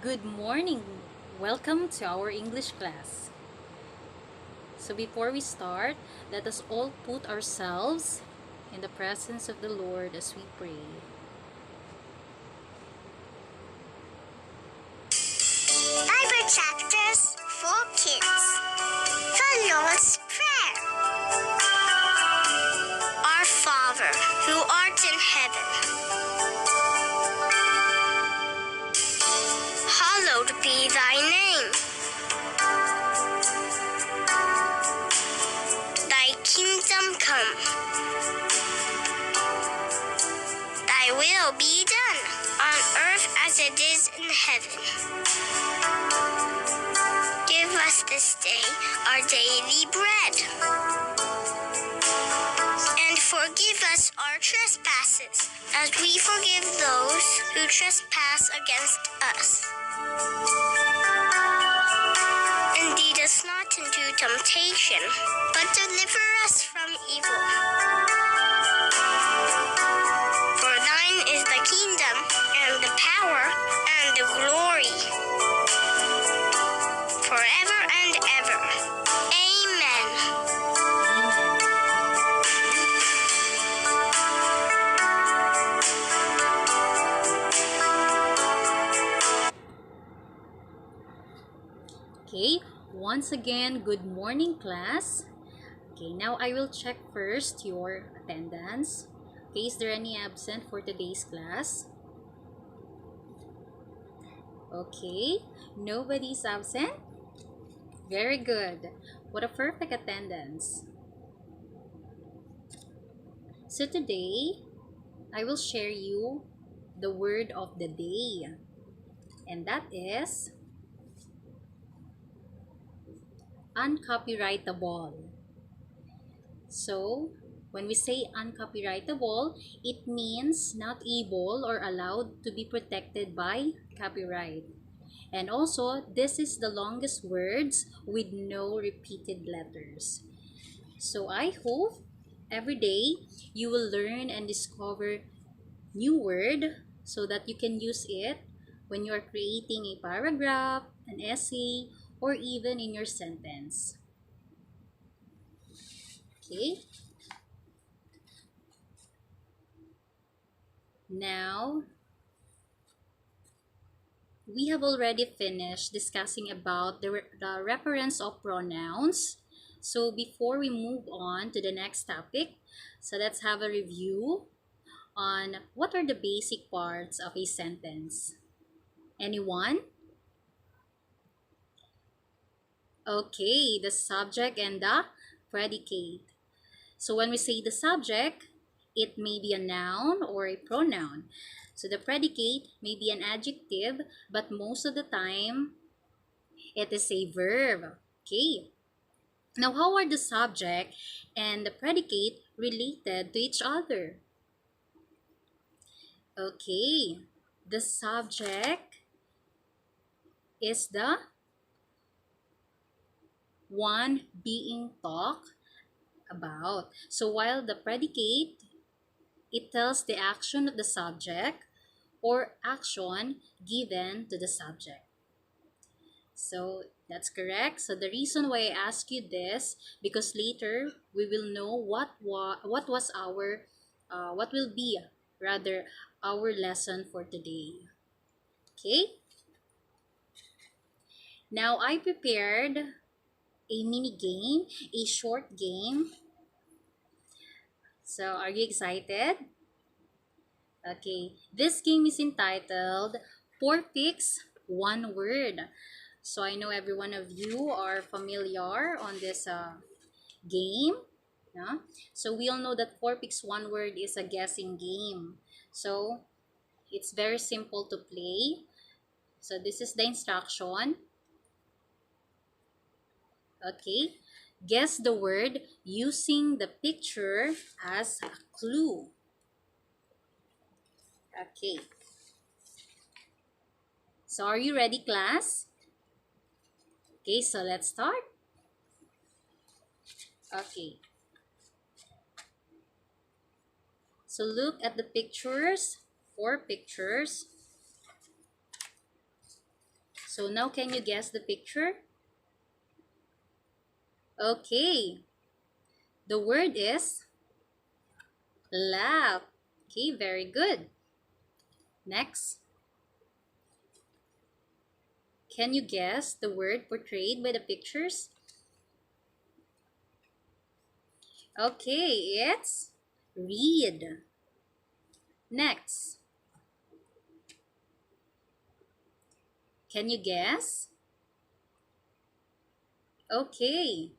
Good morning. Welcome to our English class. So before we start, let us all put ourselves in the presence of the Lord as we pray. Bible chapters for kids. The Lord's Prayer. Our Father, who art in heaven, hallowed be thy name. Thy kingdom come. Thy will be done on earth as it is in heaven. Give us this day our daily bread. And forgive us our trespasses, as we forgive those who trespass against us. And lead us not into temptation, but deliver us from evil. For thine is the kingdom, and the power, and the glory, forever and ever. Amen. Okay, once again, good morning class. Okay, now I will check first your attendance. Okay, is there any absent for today's class? Okay, nobody's absent? Very good. What a perfect attendance. So today, I will share you the word of the day. And that is uncopyrightable. So, when we say uncopyrightable, it means not able or allowed to be protected by copyright. And also, this is the longest words with no repeated letters. So, I hope every day you will learn and discover new word so that you can use it when you are creating a paragraph, an essay, or even in your sentence. Okay? Now, we have already finished discussing about the reference of pronouns. So before we move on to the next topic, so let's have a review on what are the basic parts of a sentence. Anyone? Okay, the subject and the predicate. So when we say the subject, it may be a noun or a pronoun. So the predicate may be an adjective, but most of the time, it is a verb. Okay. Now, how are the subject and the predicate related to each other? Okay. The subject is the one being talked about. So while the predicate, it tells the action of the subject or action given to the subject. So that's correct. So the reason why I ask you this, because later we will know what was our what will be rather our lesson for today. Okay. Now I prepared a mini game, a short game. So are you excited? Okay. This game is entitled Four Picks, One Word. So I know every one of you are familiar on this game. Yeah? So we all know that four picks one word is a guessing game. So it's very simple to play. So this is the instruction. Okay. Guess the word using the picture as a clue. Okay. So are you ready, class? Okay, so let's start. Okay. So look at the pictures, four pictures. So now can you guess the picture? Okay, the word is laugh. Okay, very good. Next, can you guess the word portrayed by the pictures? Okay, it's read. Next, can you guess? Okay,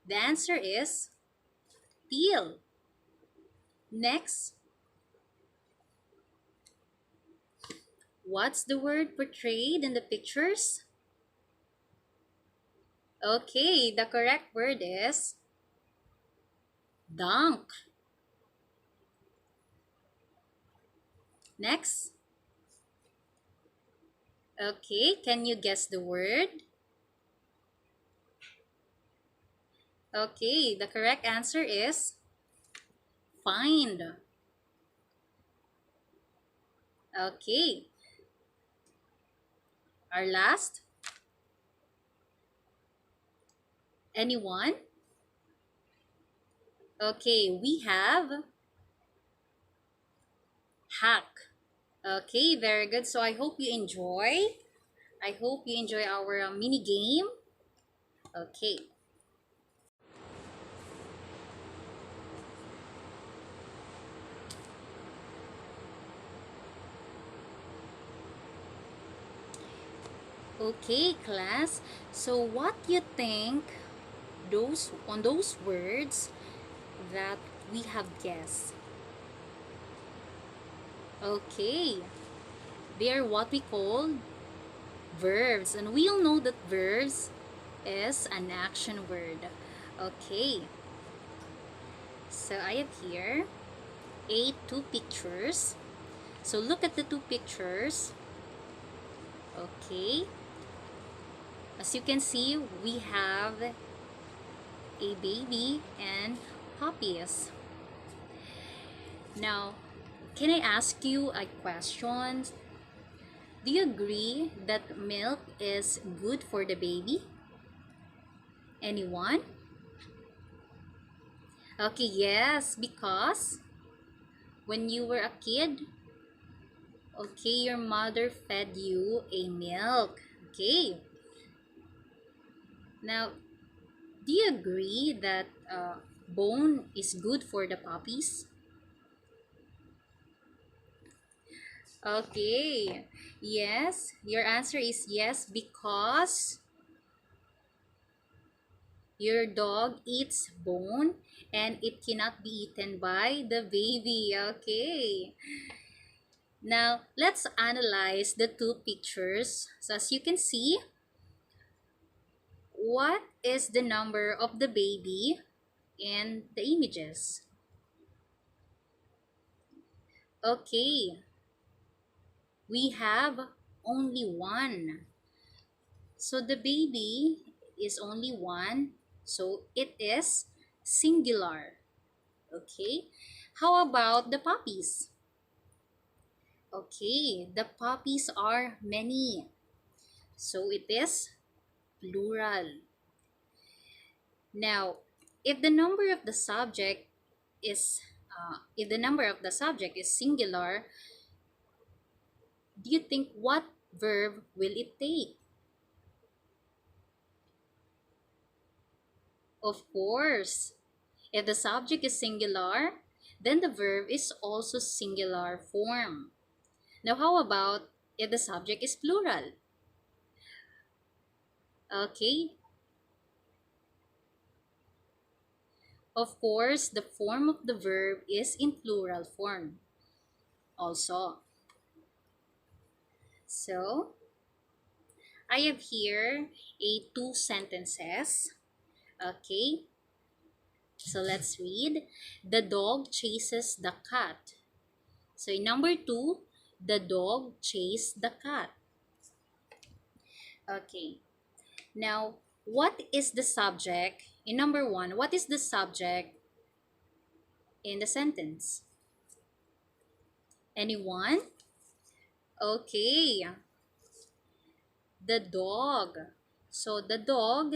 the answer is peel. Next, what's the word portrayed in the pictures? Okay, the correct word is dunk. Next, okay, can you guess the word? Okay, the correct answer is find. Okay, our last. Anyone? Okay, we have hack. Okay, very good. So I hope you enjoy. I hope you enjoy our mini game. Okay. Okay, class. So what you think those words that we have guessed? Okay. They are what we call verbs, and we all know that verbs is an action word. Okay. So I have here two pictures. So look at the two pictures. Okay. As you can see, we have a baby and puppies. Now, can I ask you a question? Do you agree that milk is good for the baby? Anyone? Okay, yes, because when you were a kid, okay, your mother fed you a milk. Okay. Now, do you agree that bone is good for the puppies? Okay. Yes, your answer is yes because your dog eats bone and it cannot be eaten by the baby. Okay. Now, let's analyze the two pictures. So as you can see, what is the number of the baby in the images? Okay, we have only one. So the baby is only one, so it is singular. Okay, how about the puppies? Okay, the puppies are many, so it is plural. Now, if the number of the subject is singular, do you think what verb will it take? Of course, if the subject is singular, then the verb is also singular form. Now, how about if the subject is plural? Okay, of course, the form of the verb is in plural form also. So, I have here two sentences. Okay, so let's read. The dog chases the cat. So in number two, the dog chased the cat. Okay, now what is the subject? In number one, what is the subject in the sentence? Anyone? Okay, the dog. So the dog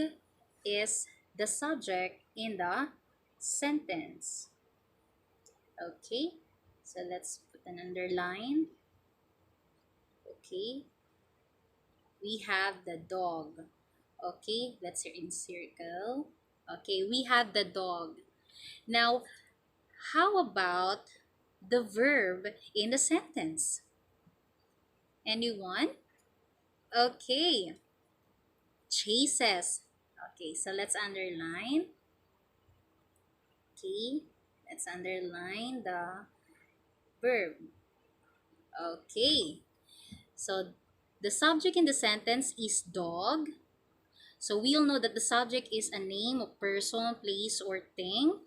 is the subject in the sentence. Okay, so let's put an underline. Okay, we have the dog. Okay, let's encircle. Okay, we have the dog. Now, how about the verb in the sentence? Anyone? Okay, chases. Okay, so let's underline. Okay, let's underline the verb. Okay, so the subject in the sentence is dog. So we'll know that the subject is a name of person, place, or thing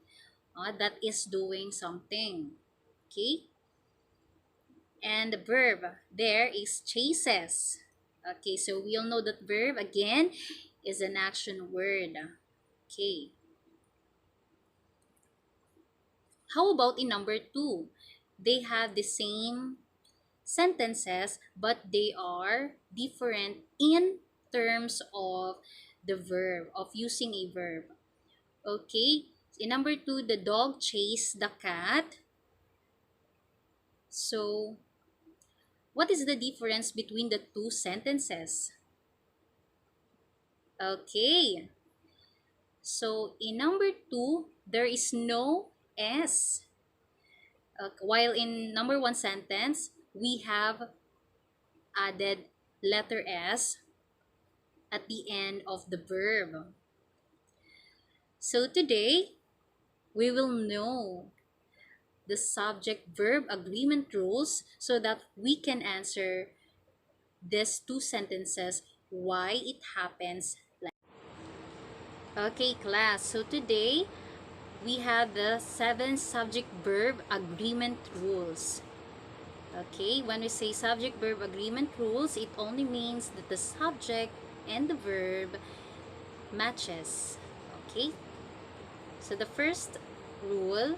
that is doing something. Okay, and the verb there is chases. Okay, so we'll know that verb again is an action word. Okay. How about in number 2? They have the same sentences, but they are different in terms of the verb, of using a verb. Okay, in number 2, the dog chased the cat. So, what is the difference between the two sentences? Okay, so in number 2, there is no S. While in number 1 sentence, we have added letter S at the end of the verb. So today, we will know the subject-verb agreement rules so that we can answer these two sentences, why it happens like. Okay, class. So today, we have the 7 subject-verb agreement rules. Okay, when we say subject-verb agreement rules, it only means that the subject and the verb matches. Okay, so the first rule,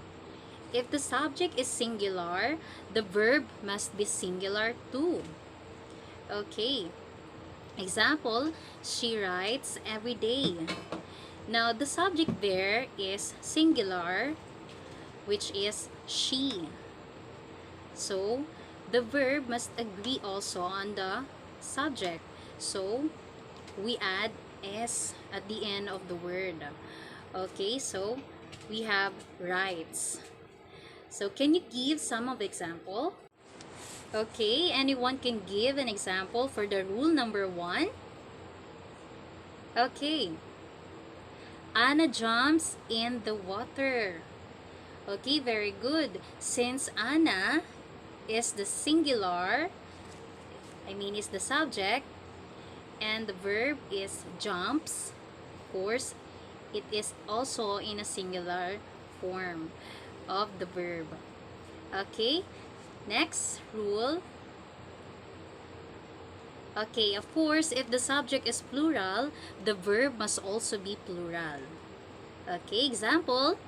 if the subject is singular, the verb must be singular too. Okay, example, she writes every day. Now, the subject there is singular, which is she. So, the verb must agree also on the subject. So, we add S at the end of the word. Okay, so we have writes. So, can you give some of the example? Okay, anyone can give an example for the rule number 1? Okay. Anna jumps in the water. Okay, very good. Since Anna is the singular, is the subject, and the verb is jumps, of course, it is also in a singular form of the verb. Okay, next rule. Okay, of course, if the subject is plural, the verb must also be plural. Okay, example,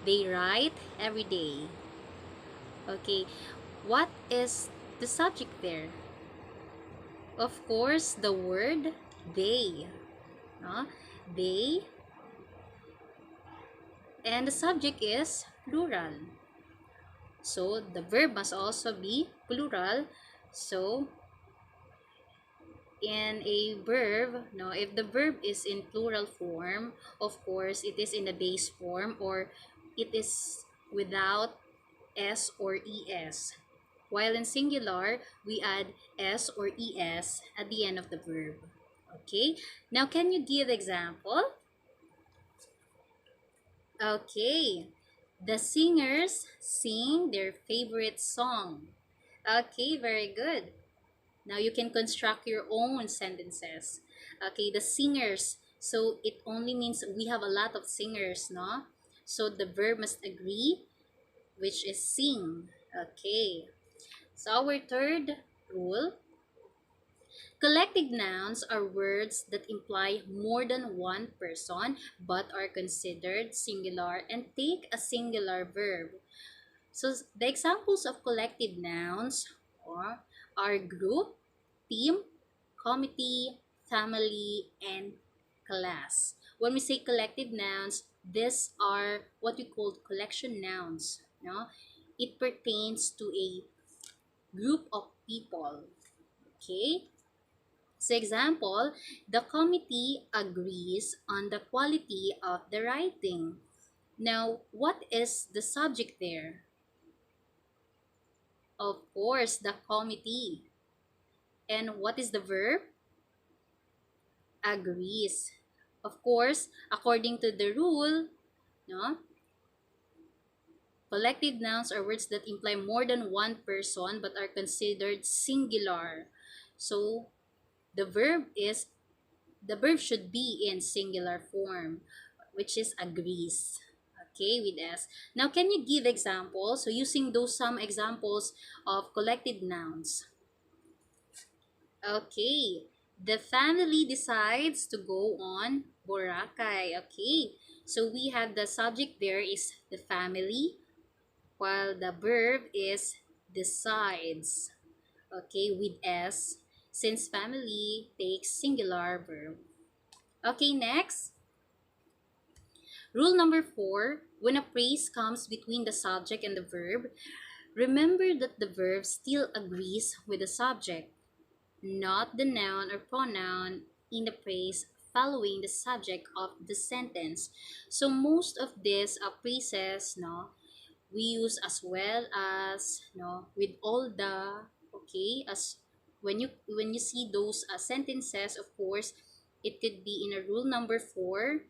they write every day. Okay, what is the subject there? Of course, the word they. They, and the subject is plural. So, the verb must also be plural. So, in a verb, if the verb is in plural form, of course, it is in the base form or it is without S or ES. While in singular, we add S or ES at the end of the verb. Okay, now can you give example? Okay, the singers sing their favorite song. Okay, very good. Now you can construct your own sentences. Okay, the singers. So it only means we have a lot of singers, no? So the verb must agree, which is sing. Okay. So our third rule, collective nouns are words that imply more than one person but are considered singular and take a singular verb. So the examples of collective nouns are group, team, committee, family, and class. When we say collective nouns, these are what we call collection nouns. No? It pertains to a group of people. Okay? So example, the committee agrees on the quality of the writing. Now, what is the subject there? Of course, the committee. And what is the verb? Agrees. Of course, according to the rule, no, collective nouns are words that imply more than one person but are considered singular. So the verb should be in singular form, which is agrees. Okay, with S. Now, can you give examples? So, using those some examples of collective nouns. Okay, the family decides to go on Boracay. Okay, so we have the subject there is the family, while the verb is decides. Okay, with S, since family takes singular verb. Okay, next. Rule number 4, when a phrase comes between the subject and the verb, remember that the verb still agrees with the subject, not the noun or pronoun in the phrase following the subject of the sentence. So most of these phrases, no, we use as well as, no, with all the, okay, as when you see those sentences, of course, it could be in a rule number 4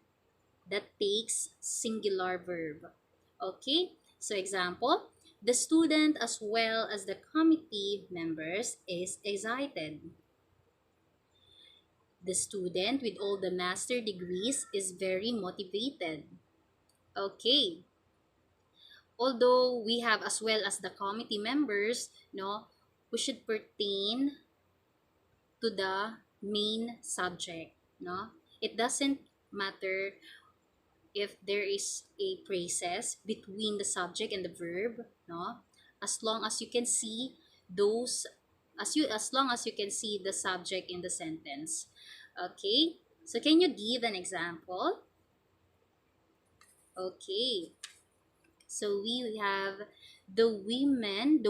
that takes singular verb. Okay, so example, the student as well as the committee members is excited. The student with all the master degrees is very motivated. Okay, although we have as well as the committee members, no, we should pertain to the main subject, no? It doesn't matter if there is a phrases between the subject and the verb, no, as long as you can see those, as long as you can see the subject in the sentence. Okay, so can you give an example? Okay, so we have the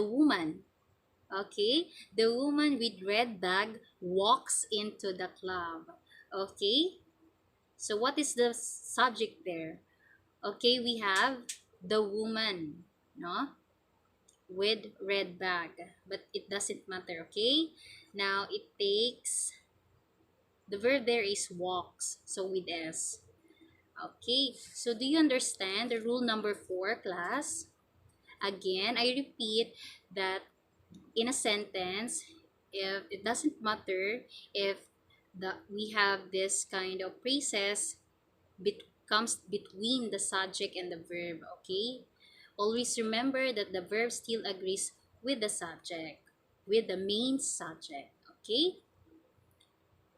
woman. Okay, the woman with red bag walks into the club. Okay, so what is the subject there? Okay, we have the woman, no, with red bag, but it doesn't matter. Okay, now it takes the verb there is walks, so with S. Okay, so do you understand the rule number 4, class? Again, I repeat that in a sentence, if it doesn't matter if we have this kind of phrases comes between the subject and the verb. Okay, always remember that the verb still agrees with the subject, with the main subject. Okay,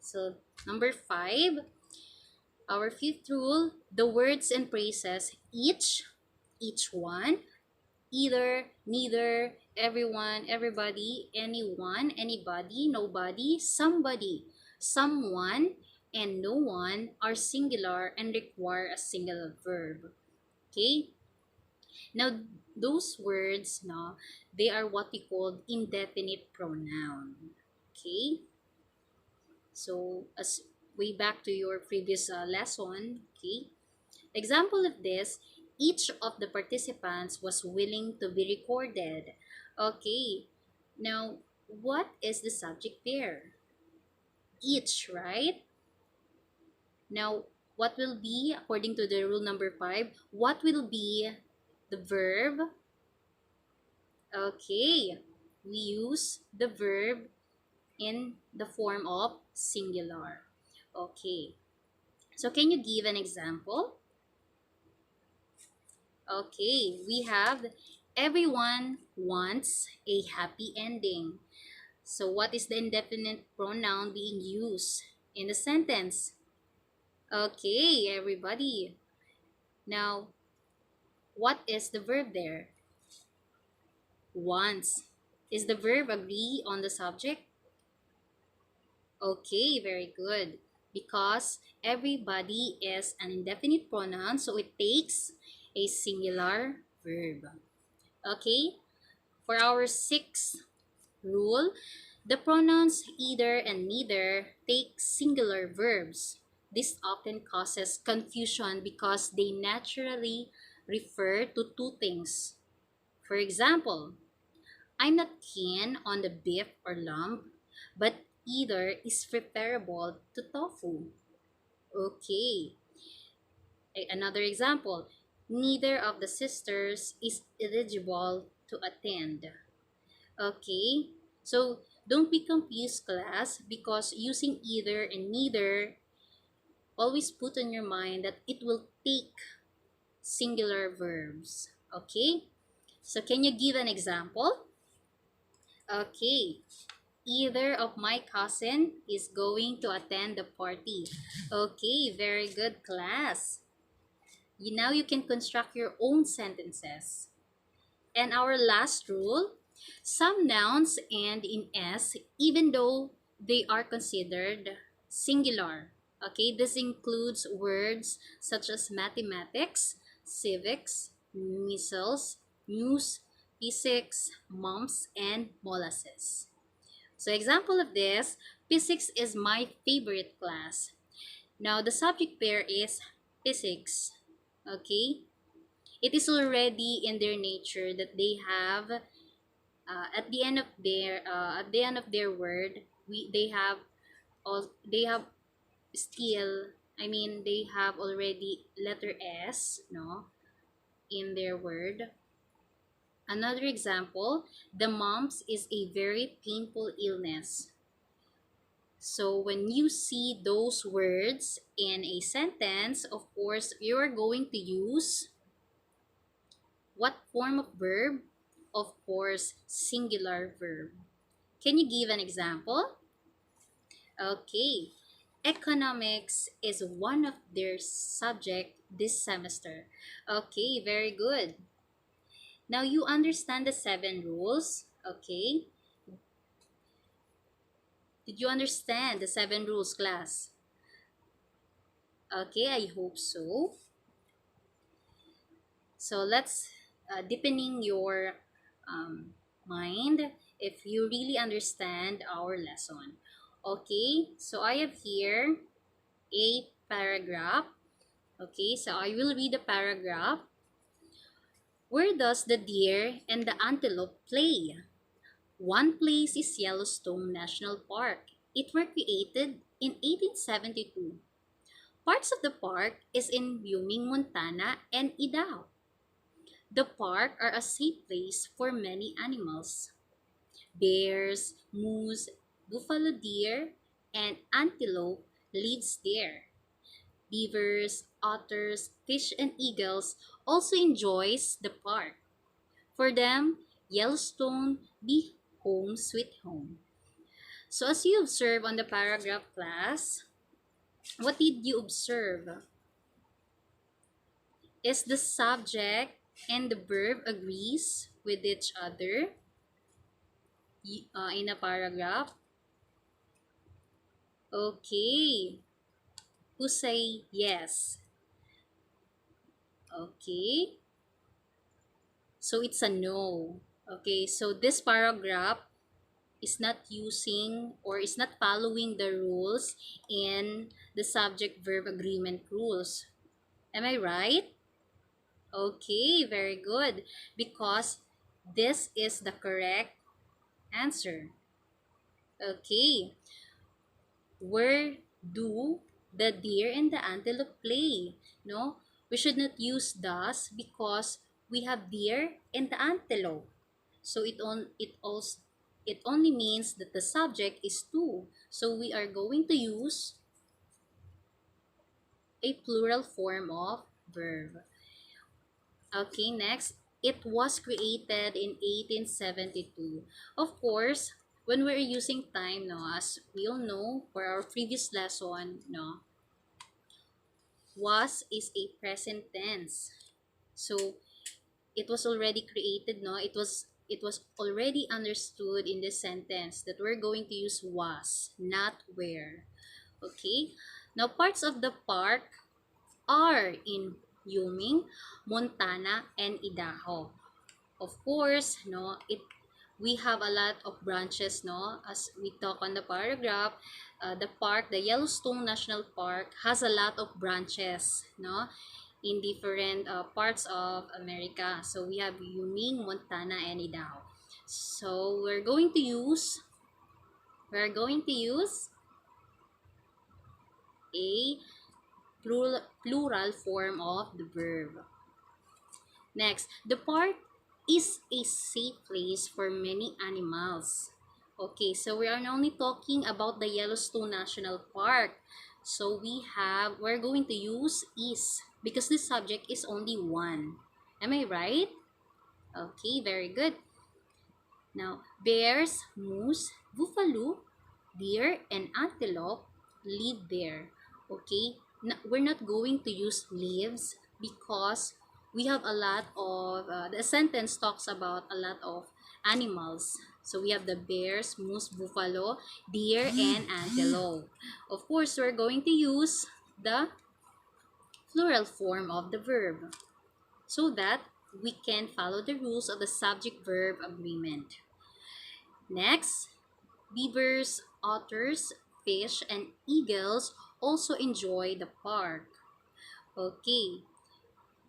so number 5, our fifth rule, the words and phrases each one, either, neither, everyone, everybody, anyone, anybody, nobody, somebody, someone, and no one are singular and require a singular verb. Okay? Now, those words, no, they are what we call indefinite pronoun. Okay? So, as way back to your previous lesson, okay? Example of this, each of the participants was willing to be recorded. Okay, now what is the subject there? Each, right? Now, what will be, according to the rule number 5, what will be the verb? Okay, we use the verb in the form of singular. Okay, so can you give an example? Okay, we have everyone wants a happy ending. So what is the indefinite pronoun being used in the sentence? Okay, everybody. Now, what is the verb there? Wants. Is the verb agree on the subject? Okay, very good. Because everybody is an indefinite pronoun, so it takes a singular verb. Okay, for our sixth rule, the pronouns either and neither take singular verbs. This often causes confusion because they naturally refer to two things. For example, I'm not keen on the beef or lamb, but either is preferable to tofu. Okay, another example. Neither of the sisters is eligible to attend. Okay, so don't be confused, class, because using either and neither, always put on your mind that it will take singular verbs. Okay, so can you give an example? Okay, either of my cousin is going to attend the party. Okay, very good, class. Now you can construct your own sentences. And our last rule, some nouns end in S even though they are considered singular. Okay, this includes words such as mathematics, civics, missiles, news, physics, mumps, and molasses. So example of this, physics is my favorite class. Now the subject pair is physics. Okay? It is already in their nature that they have at the end of their word, we they have still, I mean, they have already letter S, no, in their word. Another example, the mumps is a very painful illness. So when you see those words in a sentence, of course, you are going to use what form of verb? Of course, singular verb. Can you give an example? Okay. Economics is one of their subject this semester. Okay, very good. Now you understand the 7 rules. Okay. Did you understand the 7 rules, class? Okay, I hope so. So let's deepening your mind if you really understand our lesson. Okay, so I have here a paragraph. Okay, so I will read the paragraph. Where does the deer and the antelope play? One place is Yellowstone National Park. It were created in 1872. Parts of the park is in Wyoming, Montana, and Idaho. The park are a safe place for many animals. Bears, moose, buffalo deer, and antelope lives there. Beavers, otters, fish, and eagles also enjoys the park. For them, Yellowstone be home sweet home. So as you observe on the paragraph, class, what did you observe? Is the subject and the verb agrees with each other in a paragraph? Okay. Who say yes? Okay. So it's a no. Okay, so this paragraph is not using or is not following the rules in the subject verb agreement rules. Am I right? Okay, very good. Because this is the correct answer. Okay, where do the deer and the antelope play? No, we should not use thus because we have deer and the antelope. So it only means that the subject is two. So we are going to use a plural form of verb. Okay, next. It was created in 1872. Of course, when we're using time, no, as we all know for our previous lesson, no, was is a present tense. So it was already created, no, it was already understood in this sentence that we're going to use was, not where. Okay? Now, parts of the park are in Yuming, Montana, and Idaho. Of course, no, we have a lot of branches, no, as we talk on the paragraph. The Yellowstone National Park has a lot of branches, no, in different parts of America. So we have Yuming, Montana, and Idaho. So we're going to use a plural form of the verb. Next, the park is a safe place for many animals. Okay, so we are only talking about the Yellowstone National Park. So we're going to use is because the subject is only one. Am I right? Okay, very good. Now, bears, moose, buffalo, deer, and antelope live there. Okay, we're not going to use lives because we have a lot of, the sentence talks about a lot of animals. So we have the bears, moose, buffalo, deer, and antelope. Of course, we're going to use the plural form of the verb so that we can follow the rules of the subject-verb agreement. Next, beavers, otters, fish, and eagles also enjoy the park. Okay,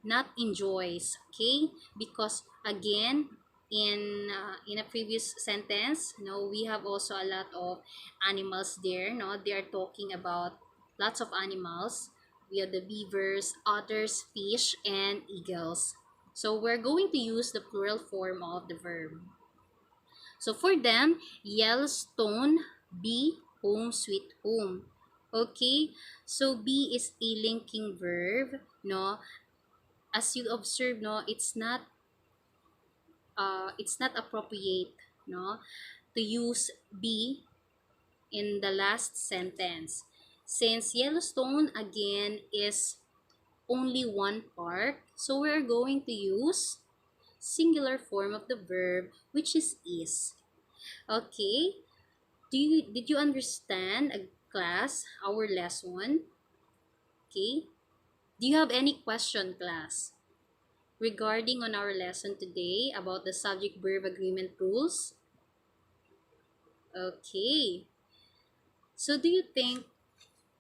not enjoys, okay? Because again, in a previous sentence, we have also a lot of animals there, they are talking about lots of animals. We have the beavers, otters, fish, and eagles. So we're going to use the plural form of the verb. So for them, Yellowstone, be, home, sweet home. Okay, so be is a linking verb, no? As you observe, no, it's not appropriate, no, to use be in the last sentence. Since Yellowstone again is only one park, so we're going to use singular form of the verb, which is. Okay, did you understand, class, our lesson? Okay. Do you have any question, class, regarding on our lesson today about the subject verb agreement rules? Okay. So do you think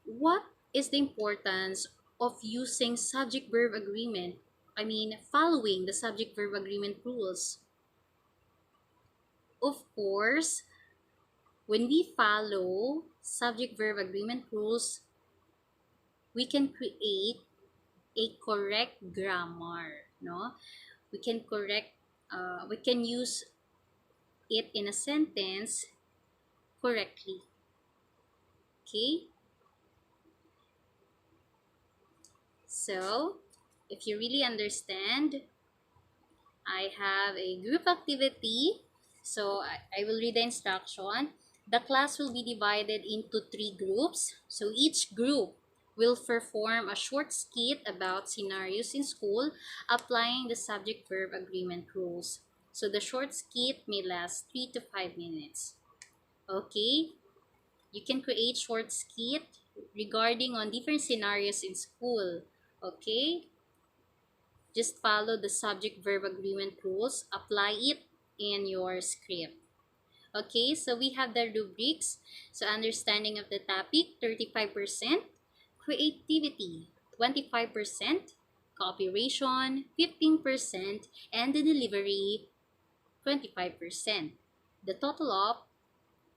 what is the importance of using subject verb agreement? I mean, following the subject verb agreement rules. Of course, when we follow subject verb agreement rules, we can create a correct grammar, no? We can use it in a sentence correctly. Okay? So, if you really understand, I have a group activity. So, I will read the instruction. The class will be divided into 3 groups. So, each group will perform a short skit about scenarios in school applying the subject verb agreement rules. So, the short skit may last 3 to 5 minutes. Okay? You can create short skit regarding on different scenarios in school. Okay? Just follow the subject verb agreement rules. Apply it in your script. Okay, so we have the rubrics. So understanding of the topic, 35%. Creativity, 25%. Cooperation, 15%. And the delivery, 25%. The total of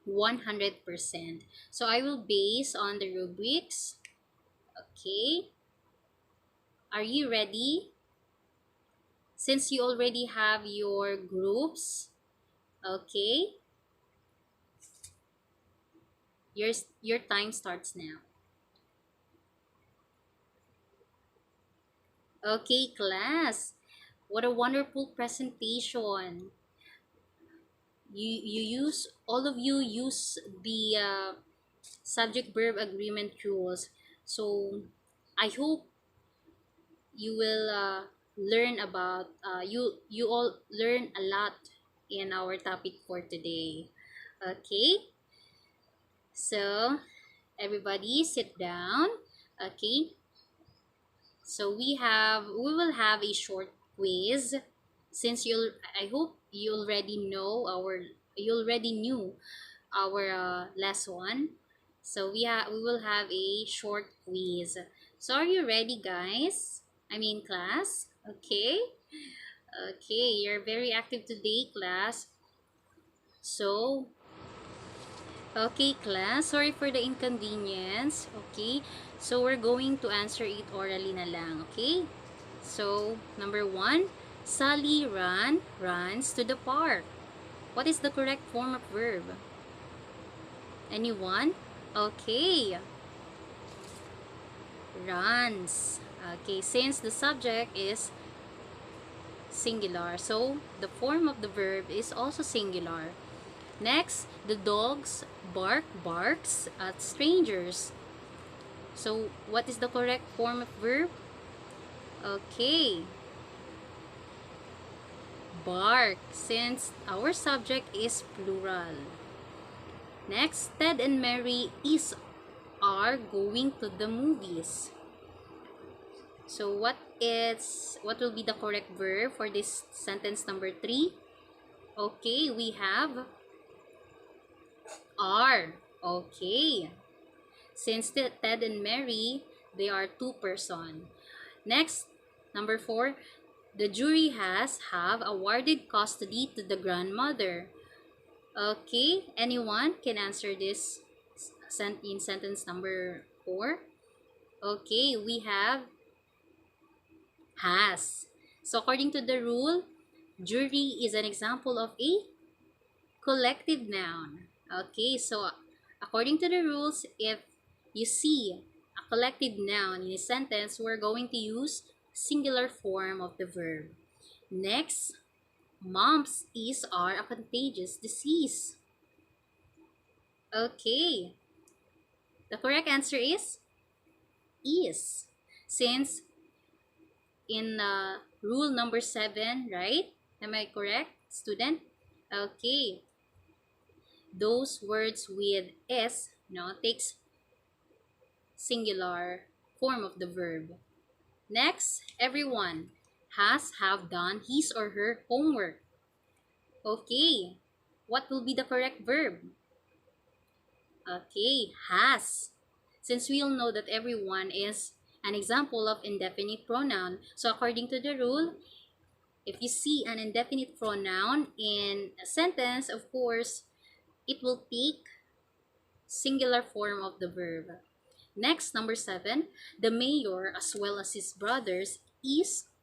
100%. So I will base on the rubrics. Okay. Are you ready? Since you already have your groups, okay, your time starts now. Okay, class. What a wonderful presentation. All of you use the subject verb agreement rules. So I hope you will learn about you all learn a lot in our topic for today. Okay, so everybody sit down. Okay, so we will have a short quiz since I hope you already knew our last one. So we will have a short quiz. So are you ready, guys? I mean, class. Okay. Okay, you're very active today, class. So, okay, class. Sorry for the inconvenience. Okay. So we're going to answer it orally na lang. Okay. So, number 1, Sally runs to the park. What is the correct form of verb? Anyone? Okay. Runs. Okay, since the subject is singular, so the form of the verb is also singular. Next, the dogs barks at strangers. So, what is the correct form of verb? Okay. Bark, since our subject is plural. Next, Ted and Mary are going to the movies. So what will be the correct verb for this sentence number 3? Okay, we have are. Okay. Since Ted and Mary, they are two person. Next, number 4, the jury have awarded custody to the grandmother. Okay, anyone can answer this in sentence number 4? Okay, we have has. So according to the rule, jury is an example of a collective noun. Okay, so according to the rules, if you see a collective noun in a sentence, we're going to use singular form of the verb. Next, mumps are a contagious disease. Okay, the correct answer is. Since in rule number 7, right? Am I correct, student? Okay, those words with s takes singular form of the verb. Next, everyone have done his or her homework. Okay, what will be the correct verb? Okay, has. Since we all know that everyone is an example of indefinite pronoun, so according to the rule, if you see an indefinite pronoun in a sentence, of course, it will take singular form of the verb. Next, number 7, the mayor as well as his brothers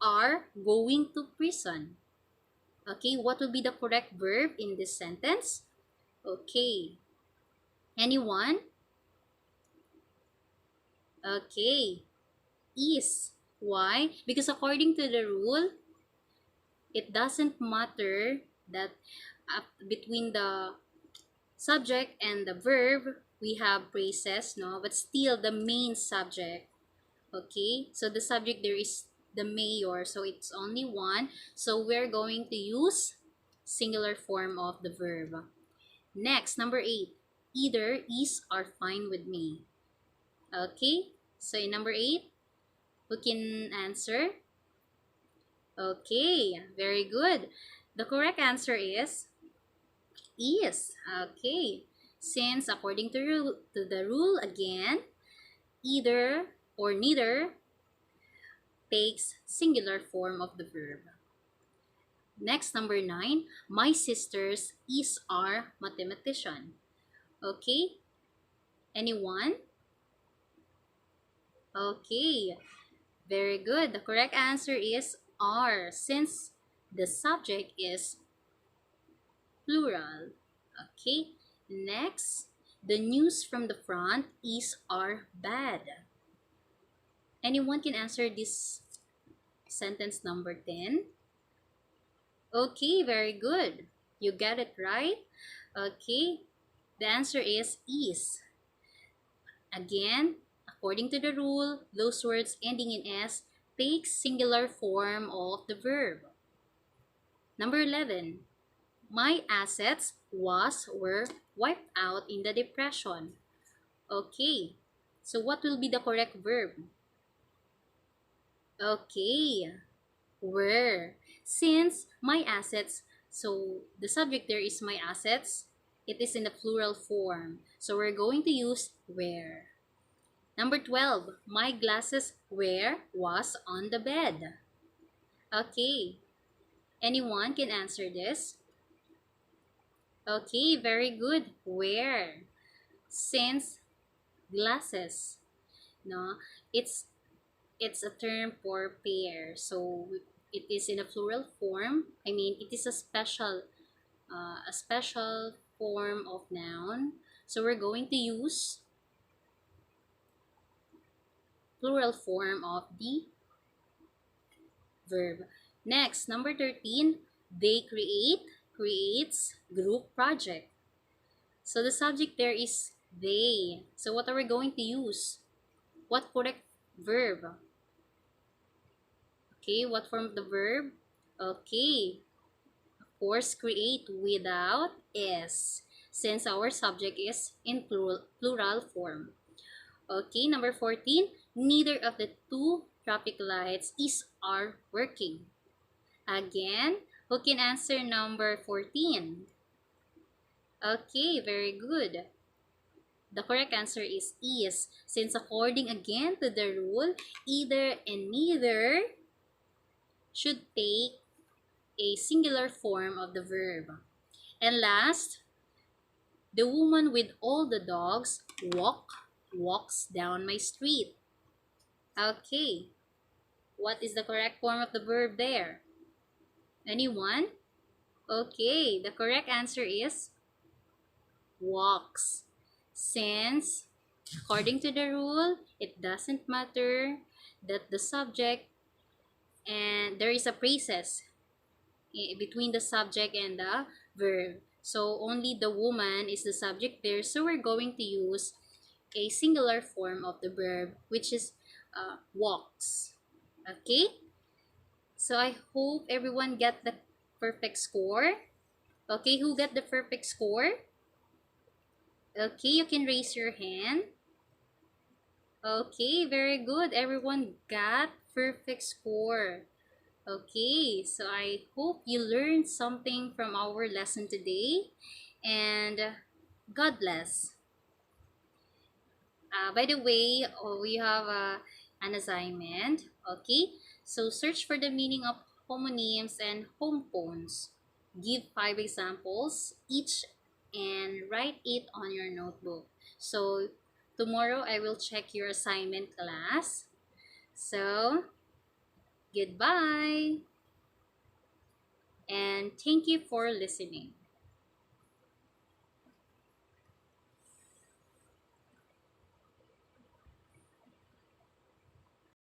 are going to prison. Okay, what will be the correct verb in this sentence? Okay, anyone? Okay, is. Why? Because according to the rule, it doesn't matter that between the subject and the verb, we have phrases, no? But still, the main subject. Okay? So, the subject there is the mayor. So, it's only one. So, we're going to use singular form of the verb. Next, number 8. Either is or fine with me. Okay? So, in number 8, who can answer? Okay, very good. The correct answer is. Okay. Since according to the rule again, either or neither takes singular form of the verb. Next, number 9, my sisters are mathematician. Okay? Anyone? Okay. Very good. The correct answer is are, since the subject is plural. Okay? Next, the news from the front are bad. Anyone can answer this sentence number 10? Okay, very good. You get it right? Okay, the answer is. Again, according to the rule, those words ending in s take singular form of the verb. Number 11. My assets were wiped out in the depression. Okay. So what will be the correct verb? Okay. Were. Since my assets, so the subject there is my assets, it is in the plural form. So we're going to use were. Number 12, my glasses was on the bed. Okay. Anyone can answer this? Okay, very good. Where? Since glasses, no, it's it's a term for pair. So it is in a plural form. I mean, it is a special form of noun. So we're going to use plural form of the verb. Next, number 13, they creates, group project. So the subject there is they. So what are we going to use? What correct verb? Okay, what form of the verb? Okay, of course, create without is, since our subject is in plural form. Okay, number 14, neither of the two traffic lights are working. Again, who can answer number 14? Okay, very good. The correct answer is, since according again to the rule, either and neither should take a singular form of the verb. And last, the woman with all the dogs walks down my street. Okay, what is the correct form of the verb there? Anyone? Okay, the correct answer is walks. Since, according to the rule, it doesn't matter that the subject and there is a phrases between the subject and the verb. So only the woman is the subject there. So we're going to use a singular form of the verb, which is walks. Okay? So I hope everyone get the perfect score. Okay, who got the perfect score? Okay, you can raise your hand. Okay, very good. Everyone got perfect score. Okay, so I hope you learned something from our lesson today. And God bless. By the way, we have an assignment. Okay, so search for the meaning of homonyms and homophones. Give 5 examples each and write it on your notebook. So tomorrow I will check your assignment, class. So goodbye and thank you for listening.